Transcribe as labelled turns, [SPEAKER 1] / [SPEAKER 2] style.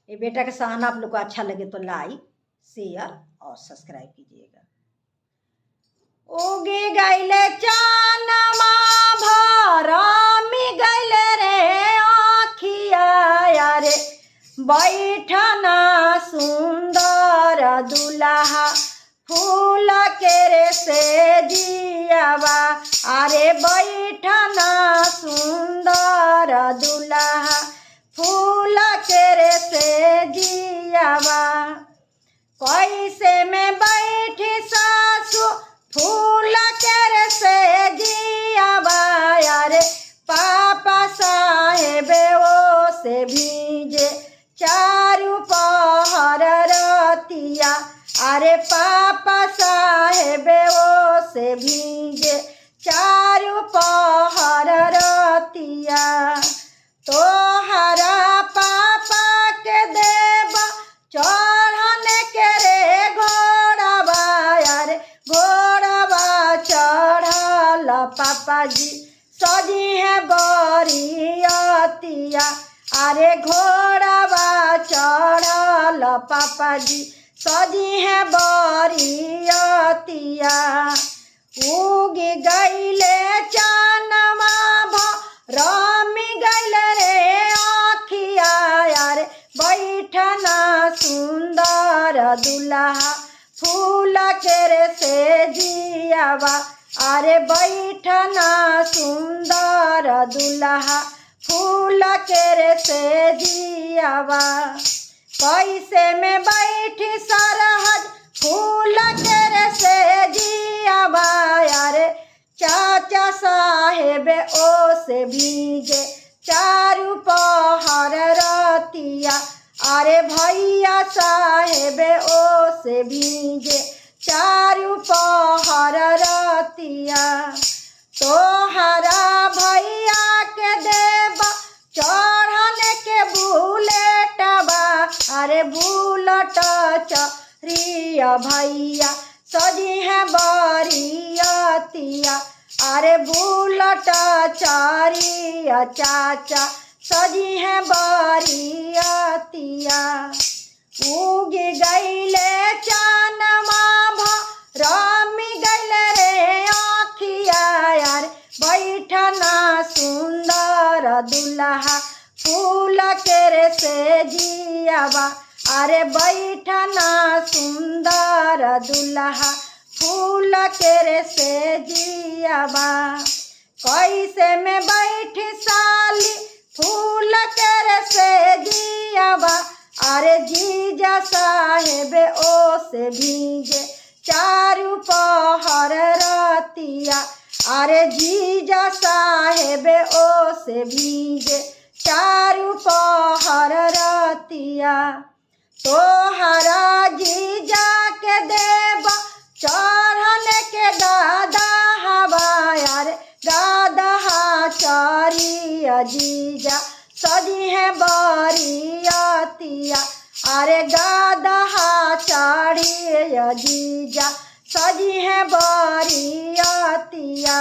[SPEAKER 1] ये बेटा का सहना आप लोग को अच्छा लगे तो लाइक शेयर और सब्सक्राइब कीजिएगा। उगे गईले चानमा भरमी गईले रे आखिया रे, बैठना सुंदर दुल्हा फूल के रे से जियावा, अरे बैठना सुंदर दुल्हा फूल के रे से जियावा। कैसे में बैठी सासु फूल के रे से जियावा, अरे पापा साहेब ओ से भीजे चारू पहर रतिया, अरे पापा साहेब ओ से भीजे चारू पहर रतिया। तोहरा पापा के देवा चढ़ने के रे घोड़ावा, अरे घोड़ावा चढ़ल पापा जी सजी है बरियतिया, अरे घोड़ावा चढ़ल पापा जी सजी है बरियतिया। उगी गईले चानमा भरमी गईले रे आखिया, अरे बैठना सुंदर दुल्हा फूल के रे से जियावा, अरे बैठना सुंदर दुल्हा फूल के रे से जियावा। कैसे में बैठी सरहद फूल के रे से जियावा, अरे चाचा साहेब ओ से भीजे चारू पहर रतिया, अरे भैया साहेब ओ से भीजे चारू पहर रतिया। तोहरा भैया के देवा चढ़ने के बुलेटवा, अरे बुलट चरिया भैया सजी है बरियतिया, अरे बुलट चरिया चाचा सजी है बरियतिया। उगी गईले चानमा भरमी गईले रे आखिया, अरे बैठना सुंदर दुल्हा फूल के रे से जियावा, अरे बैठना सुंदर दुल्हा फूल के रे से जियावा। कैसे में बैठी साली फूल के रे से जियावा, अरे जीजा साहेब ओ से भीजे चारू पहर रतिया, अरे जीजा साहेब ओ से भीजे चारू पहर रतिया। तोहरा जीजा के देवा चढ़ने के गादा हवा, अरे गादा चरिया जीजा सजी है बरियतिया, अरे गादा चढ़िया जीजा सजी है बरियतिया।